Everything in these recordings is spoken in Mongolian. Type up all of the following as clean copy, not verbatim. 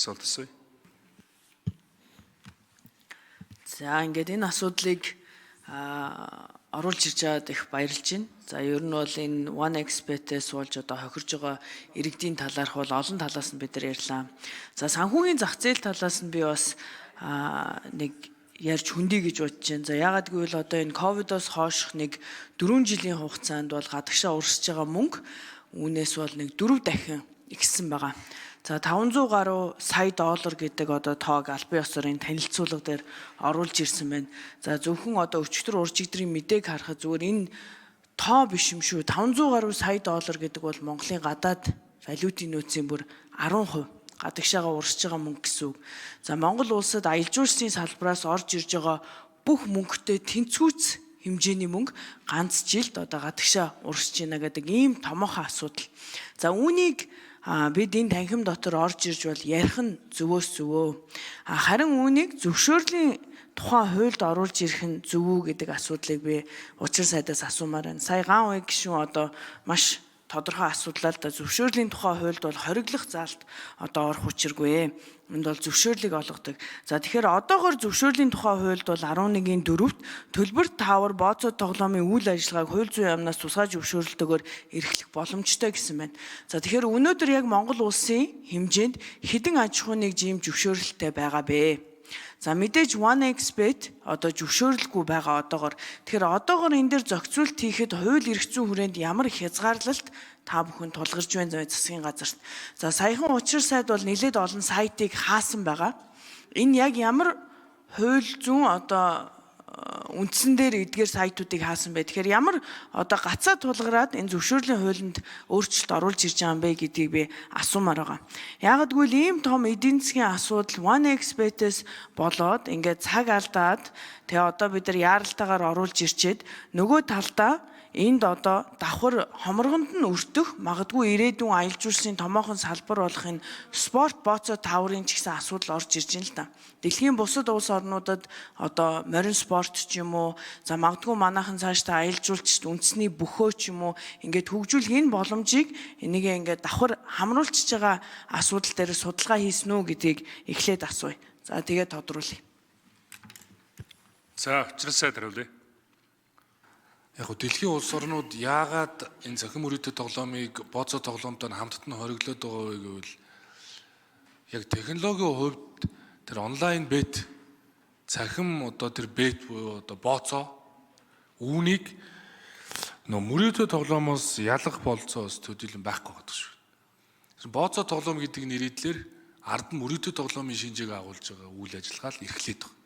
асуулт асууя. За ингээд энэ асуудлыг оруулж ирж байгаад их баярлж байна. За ер нь бол энэ One Expert-ээс болж одоо хохирж байгаа иргэдийн талаарх бол олон талаас нь бид нар ярьлаа. За санхүүгийн зах зээл талаас нь би бас нэг ярьж хүндий гэж бодож байна. За яагаад гэвэл одоо энэ ковидоос хойших нэг 4 жилийн хугацаанд бол гадагшаа урсж байгаа мөнгө үүнээс бол нэг 4 дахин ихссэн байгаа. За 500 гаруй сая доллар гэдэг одоо тоог албан ёсоор энэ танилцуулга дээр оруулж ирсэн байна. За зөвхөн одоо өчигдөр уржигдрын мэдээг харахад зүгээр энэ тоо биш юм шүү. 500 гаруй сая доллар гэдэг бол Монголын гадаад валютын нөөцийн бүр 10% гадагшаага урсж байгаа мөнгө гэсэн үг. За Монгол улсад аялал жуулчлалын салбараас орж ирж байгаа бүх мөнгөтэй тэнцвүүц хэмжээний мөнгө ганц жилд одоо гадагшаа урсж байна гэдэг ийм томоохон асуудал. За үүнийг бид энэ танхим дотор орж ирж бол ярих нь зөвөөс зөвөө. Харин үүнийг зөвшөөрлийн тухайн хуульд оруулж ирэх нь зөв үү гэдэг асуудлыг би учир сайдаас асуумаар байна. Сая Ган Уян гишүүн одоо маш тодорхой асуудлаа л да зөвшөөрлийн тухай хуульд бол хориглох заалт одоо орох учиргүй. Энд бол зөвшөөрлийг олгодог. За тэгэхээр одоогоор зөвшөөрлийн тухай хуульд бол 11-ийн 4-т төлбөр таавар бооцоо тоглоомын үйл ажиллагааг хууль зүйн яамнаас тусгай зөвшөөрөлтөөр эрхлэх боломжтой гэсэн байна. За тэгэхээр өнөөдөр яг Монгол улсын хэмжээнд хэдэн аж ахуйн нэгжийн зөвшөөрөлттэй байгаа бэ? За мэдээж One Expert одоо зөвшөөрлгүй байгаа одоогоор. Тэгэхээр одоогоор энэ дээр зохицуулт хийхэд хууль эрх зүйн хүрээнд ямар хязгаарлалт та бүхэн тулгарч байна засгийн газарт. За саяхан учир сайд бол нэлээд олон сайтыг хаасан байгаа. Энэ яг ямар хууль зүйн одоо үндсэн дээр эдгээр сайтуудыг хаасан бай. Тэгэхээр ямар одоо гацаа тулгараад энэ зөвшөөрлийн хуулинд өөрчлөлт оруулж ирж байгаа юм бэ гэдгийг би асуумаар байгаа. Яагад гэвэл ийм том эдийн засгийн асуудал One Expert-ээс болоод ингээд цаг алдаад тэгээ одоо бид нар яаралтайгаар оруулж ирчээд нөгөө талдаа энд одоо давхар хоморгонд нь өртөх магадгүй ирээдүйн аялал жуулчлалын томоохон салбар болох энэ спорт бооцоо тааврын ч гэсэн асуудал орж ирж байна л да. Дэлхийн бусад улс орнуудад одоо морин спорт ч юм уу за магадгүй манайхан цаашдаа аялал жуулчлалт үндэсний бөхөө ч юм уу ингээд хөгжүүлэх энэ боломжийг энийгээ ингээд давхар хамруулчихж байгаа асуудал дээр судалгаа хийсэн үү гэдгийг эхлээд асууя. За тэгээд тодруулъя. За учир сайд хариулъя. Яг нь дэлхийн улс орнууд яагаад энэ цахим мөрөөдөд тоглоомыг бооцоо тоглоомтой хамтд нь хориглоод байгаа вэ гэвэл яг технологийн хувьд тэр онлайн бет цахим одоо тэр бет буюу одоо бооцоо үүнийг мөрөөдөд тоглоомоос ялах болцоос төдийлөн байхгүй байдаг шүү. Бооцоо тоглоом гэдэг нэрийдлэр ард нь мөрөөдөд тоглоомын шинжээг агуулж байгаа үйл ажиллагаа л эрхлээд байна.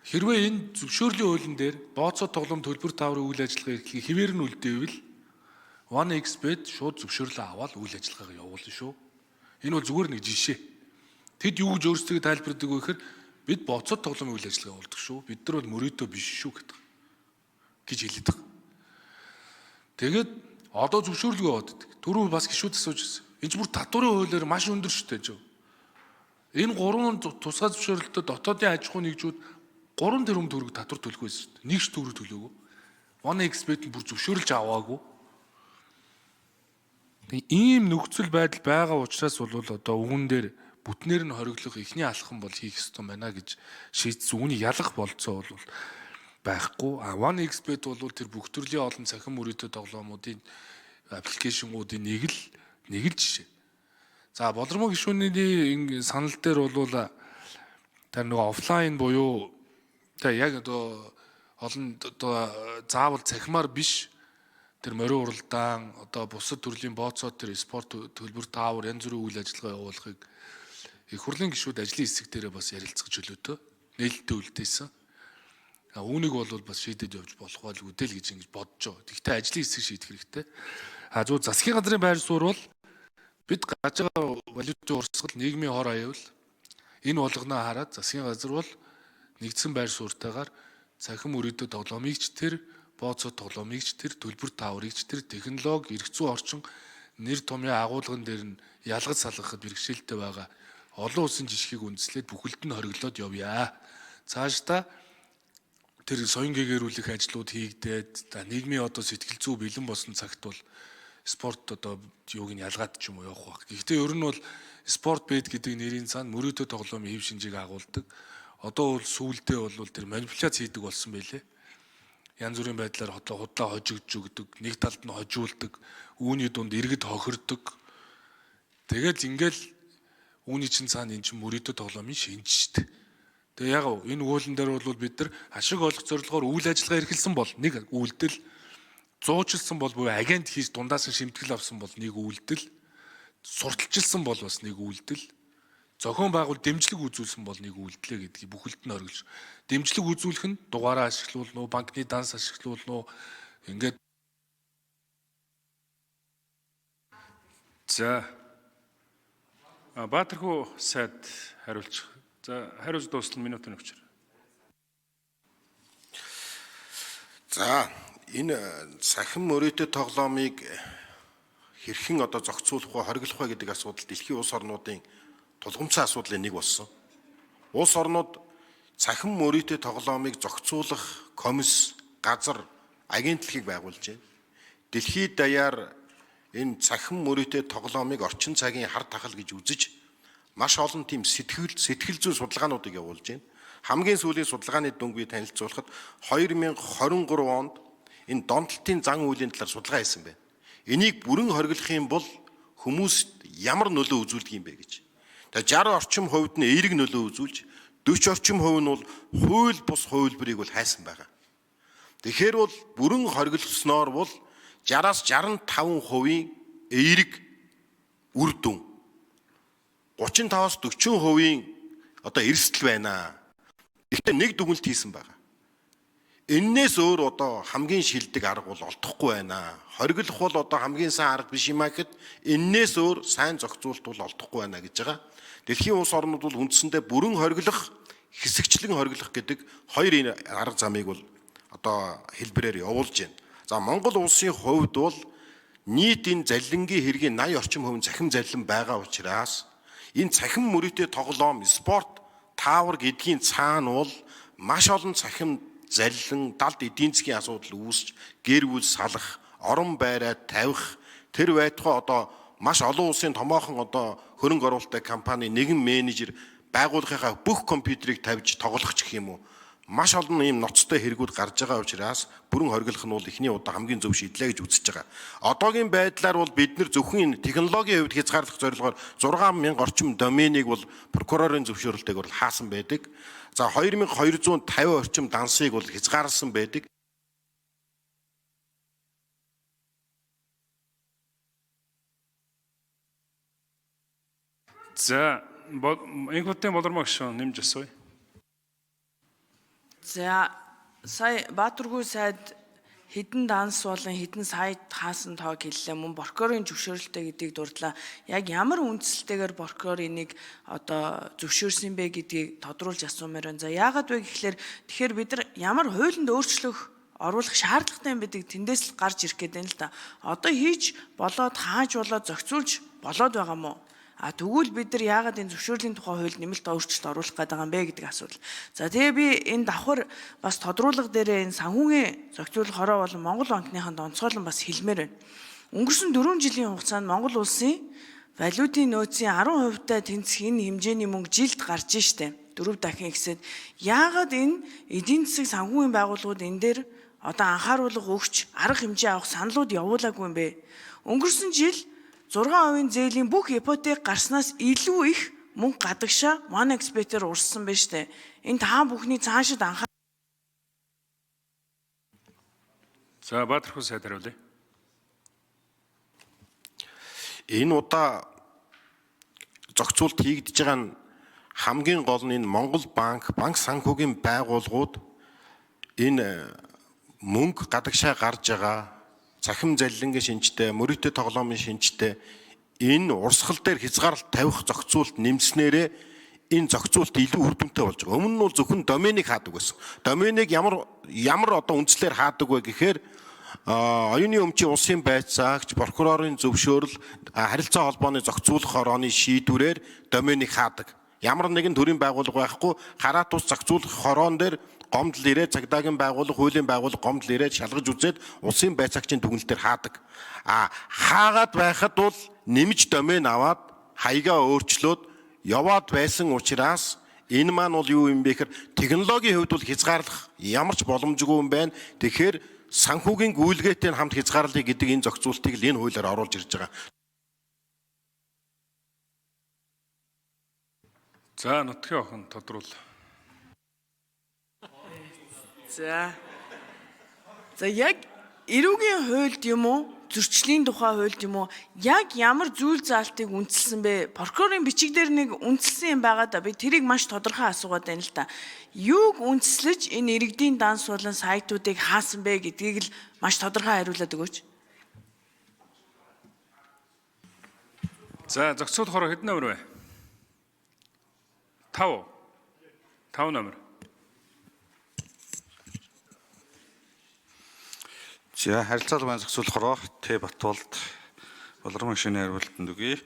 Хэрвээ энэ зөвшөөрлийн хуулийн дээр бооцоо тоглоом төлбөр тааврын үйл ажиллагаа эрхлэх хэвээр нь үлдээвэл One Expert шууд зөвшөөрлөө аваад үйл ажиллагаагаа явуулна шүү. Энэ бол зүгээр нэг жишээ. Тэд юу гэж өөрсдөө тайлбарладаг вэ гэхээр бид бооцоо тоглоомын үйл ажиллагаа явуулдаг шүү. Бид нар бол мөрөөдөө биш шүү гэдэг гэж хэлээд байгаа. Тэгээд одоо зөвшөөрлөө аваад байдаг. Түрүү бас гişүүд асууж байсан. Энэ ч бүр татварын хуулиар маш өндөр шүү дээ. Энэ гурван тусгай зөвшөөрлөлтөд дотоодын аж ахуйн нэгжүүд 3 тэрбум төгрөг татвар төлөх байсан шүү дээ. Нэг ч төгрөг төлөөгүй. One Expert нь бүр зөвшөөрлж аваагүй. Ийм нөхцөл байдал байгаа учраас бол одоо үүн дээр бүтнээр нь хориглох эхний алхам бол хийх ёстой байна гэж шийдсэн. Үүнийг ялах болцоо бол байхгүй. One Expert бол тэр бүх төрлийн олон цахим мөрөөдөд тоглоомуудын аппликейшнгуудын нэг л жишээ. За болормоо гишүүний санал дээр бол тэр нөгөө офлайн буюу яг одоо олон одоо заавал цахимаар биш тэр морин уралдаан одоо бусад төрлийн бооцоо тэр спорт төлбөр таавар янз бүрийн үйл ажиллагаа явуулахыг их хурлын гишүүд ажлын хэсэг дээрээ бас ярилцах чөлөөтэй нээлттэй үлдээсэн. Үүнийг бол бас шийдэж явж болох байл үдэл гэж ингэж бодож байгаа. Гэхдээ ажлын хэсэг шийдэх хэрэгтэй. Зөв засгийн газрын байр суурь бол бид гаж байгаа валютын урсгал нийгмийн хор аюул энэ болгоноо хараад засгийн газар бол нэгдсэн байр суурьтайгаар цахим мөрөөдөд тоглоомыг ч тэр бооцоо тоглоомыг ч тэр төлбөр тааврыг ч тэр технологи эрх зүйн орчин нэр томьёо агуулган дээр нь ялгаж салгахад бэрхшээлтэй байгаа олон улсын жишгийг үндэслээд бүхэлд нь хориглоод явъя. Цаашдаа тэр соён гээгэрүүлэх ажлууд хийгдээд нийгмийн одоо сэтгэл зүй бэлэн болсон цагт бол спорт одоо юуг нь ялгаад ч юм уу явах баг. Гэхдээ ер нь бол спорт бэд гэдэг нэрийн цаана мөрөөдөө тоглоомын хэв шинжийг агуулдаг. Одоо бол сүүлдээ бол тэр манипуляц хийдэг болсон байлээ. Янз бүрийн байдлаар худлаа хожигдж өгдөг, нэг талд нь хожуулдаг, үүний дунд иргэд хохирдог. Тэгэл ингээл үүний чинь цаана эн чинь мөрөөдөө тоглоомын шинж шүү дээ. Тэгээ яг энэ өгүүлэн дээр бол бид нар ашиг олох зорилгоор үйл ажиллагаа эрхэлсэн бол нэг үйлдэл, зуучилсан бол буюу агент хийж дундаас нь шимтгэл авсан бол нэг үйлдэл, сурталчилсан бол бас нэг үйлдэл, зохион байгуул дэмжлэг үзүүлсэн бол нэг үйлдэлээ гэдгийг бүхэлд нь оргилж. Дэмжлэг үзүүлэх нь дугаараа ашиглуулна уу, банкны данс ашиглуулна уу, ингээд. За Баатархуу сайд хариулчих. За хариулж дуустал минут өгч. За энэ сахин мөрөөдөө тоглоомыг хэрхэн одоо зохицуулах вэ, хориглох вэ гэдэг асуудал дэлхийн улс орнуудын тулгымцсан асуудлын нэг болсон. Улс орнууд сахин мөрөөдөө тоглоомыг зохицуулах комисс, газар, агентлагийг байгуулж байна. Дэлхийд даяар энэ сахин мөрөөдөө тоглоомыг орчин цагийн хар тахал гэж үзэж маш олон тийм сэтгэл зүйн судалгаануудыг явуулж байна. Хамгийн сүүлийн судалгааны дүнг би танилцуулахад 2023 онд энэ донтолтын зан үйлийн талаар судалгаа хийсэн байна. Энийг бүрэн хориглох юм бол хүмүүст ямар нөлөө үзүүлдэг юм бэ гэж. Тэгээ 60 орчим хувьд нь эерэг нөлөө үзүүлж 40 орчим хувь нь бол хууль бус хувилбарыг бол хайсан байгаа. Тэгэхээр бол бүрэн хориглосноор бол 60-аас 65% эерэг үр дүн, 35-аас 40% одоо эрсдэл байна. Гэхдээ нэг дүгнэлт хийсэн байгаа. Эннээс өөр одоо хамгийн шилдэг арга бол олдохгүй байна. Хориглох бол одоо хамгийн сайн арга биш юм а гэхэд эннээс өөр сайн зохицуулт бол олдохгүй байна гэж байгаа. Дэлхийн улс орнууд бол үндсэндээ бүрэн хориглох, хэсэгчлэн хориглох гэдэг хоёр энэ арга замыг бол одоо хэлбэрээр явуулж байна. За Монгол улсын хувьд бол нийт энэ заллингийн хэргийн 80 орчим хувийн цахим заллин байгаа учраас энэ цахим мөрөөдөө тоглоом, спорт, таавар гэдгийн цаана бол маш олон цахим заллин, далд эдийн засгийн асуудал үүсч, гэр бүл салах, орон байраа тавих, тэр байтугай одоо маш олон улсын томоохон одоо хөрөнгө оруулалттай компани нэгэн менежер байгууллагынхаа бүх компьютерийг тавьж тоглох гэх юм уу. Маш олон ийм ноцтой хэрэгүүд гарч байгаа учраас бүрэн хориглох нь бол эхний удаа хамгийн зөв шийдлээ гэж үзэж байгаа. Одоогийн байдлаар бол бид нар зөвхөн технологийн хувьд хязгаарлах зорилгоор 6000 орчим доменийг бол прокурорын зөвшөөрлөлтөөр бол хаасан байдаг. За 2250 орчим дансыг бол хязгаарласан байдаг. За инхутын болормог шүү нэмж асууя. За сая Баатархуу сайд хэдэн данс болон хэдэн сайд хаасан тоог хэллээ, мөн прокурорын зөвшөөрөлтэй гэдгийг дурдлаа. Яг ямар үндсэлтэйгээр прокурор энийг одоо зөвшөөрсөн бэ гэдгийг тодруулж асуумаар байна. За яагаад вэ гэхлээр тэгэхээр бид нар ямар хуулинд өөрчлөх оруулах шаардлагатай юм байдаг тэндээс л гарч ирэх гээд байна л да. Одоо хийж болоод хааж болоод зохицуулж болоод байгаа мó? Тэгвэл бид нар яагаад энэ зөвшөөрлийн тухай хууль нэмэлт өөрчлөлт оруулах гэдэг юм бэ гэдэг асуудал. За тэгээ би энэ давхар бас тодруулга дээр энэ санхүүгийн зохицуулах хороо болон Монгол банкныхаа онцгойлон бас хэлмээр байна. Өнгөрсөн 4 жилийн хугацаанд Монгол улсын валютын нөөцийн 10%-тай тэнцэх энэ хэмжээний мөнгө жилд гарч штэ. 4 дахин ихсээд яагаад энэ эдийн засаг санхүүгийн байгууллагууд энэ дээр одоо анхааруулга өгч арга хэмжээ авах саналууд явуулаагүй юм бэ? Өнгөрсөн жил 6% зээлийн бүх ипотек гарснаас илүү их мөнгө гадагшаа OneXBet-ээр урссан байна штэ. Энэ та бүхний цаашид анхаарал. За Баатархуу сайд хариулъя. Энэ удаа зохицуулт хийгдэж байгаа нь хамгийн гол нь энэ Монгол банк санхүүгийн байгууллагууд энэ мөнгө гадагшаа гарж байгаа цахим заллингийн шинжтэй, мөрөөдөө тоглоомын шинжтэй энэ урсгал дээр хязгаарлалт тавих зохицуулт нэмснээрээ энэ зохицуулт илүү үр дүнтэй болж байгаа. Өмнө нь бол зөвхөн доменийг хаадаг байсан. Доменийг ямар одоо үндслээр хаадаг вэ гэхээр оюуны өмчийн улсын байцаагч, прокурорын зөвшөөрөл, харилцаа холбооны зохицуулах хорооны шийдвэрээр доменийг хаадаг. Ямар нэгэн төрлийн байгууллага байхгүй, хараат ус зохицуулах хороон дээр гомдол ирээд цагдаагийн байгууллага, хуулийн байгууллага гомдол ирээд шалгаж үзээд улсын байцаагчийн дүгнэлт дээр хаадаг. Хаагаад байхад бол нэмж домен аваад хаягаа өөрчлөөд яваад байсан учраас энэ маань бол юу юм бэ гэхээр технологийн хувьд бол хязгаарлах ямар ч боломжгүй юм байна. Тэгэхээр санхүүгийн гүйлгээтэй хамт хязгаарлая гэдэг энэ зохицуултыг л энэ хуулиар оруулж ирж байгаа. За нутгийн охин тодруул. За яг эрүүгийн хуульд юм уу, зөрчлийн тухай хуульд юм уу, яг ямар зүйл заалтыг үндэслсэн бэ? Прокурорын бичиг дээр нэг үндэслсэн юм байгаа да. Би тэрийг маш тодорхой асуугаад байна л да. Юуг үндэслэж энэ иргэдийн дан суулан сайтуудыг хаасан бэ гэдгийг л маш тодорхой хариулаад өгөөч. За зохицуулах хороо хэдэн номер вэ? 5 номер. За харилцаалал маань зохицуулах хороо Т Батболд боловсрон машины хариултанд өгье.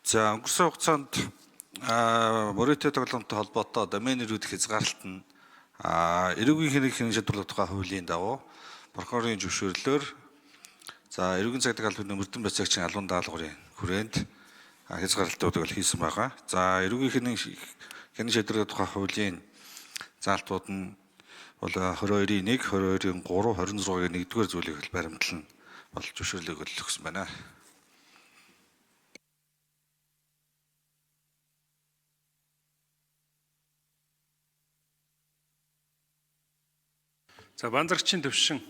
За өнгөрсөн хугацаанд мөрөөдлийн тоглоомтой холбоотой домен нэрүүдийн хязгаарлалт нь эрүүгийн хэрэг шийдвэрлэх тухай хуулийн дагуу прокурорын зөвшөөрлөөр за эрүүгийн цагдаа албаны мөрдөн байцаагчийн албан даалгаврын хүрээнд хязгаарлалтуудыг хийсэн байгаа. За эрүүгийн хэрэг шийдвэрлэх тухай хуулийн заалтууд нь бол 22-ийн 1, 22-ийн 3, 26-ийн 1-р зүйлийг баримтлан болж зөвшөөрлөг өгсөн байна. За банзарчийн төвшин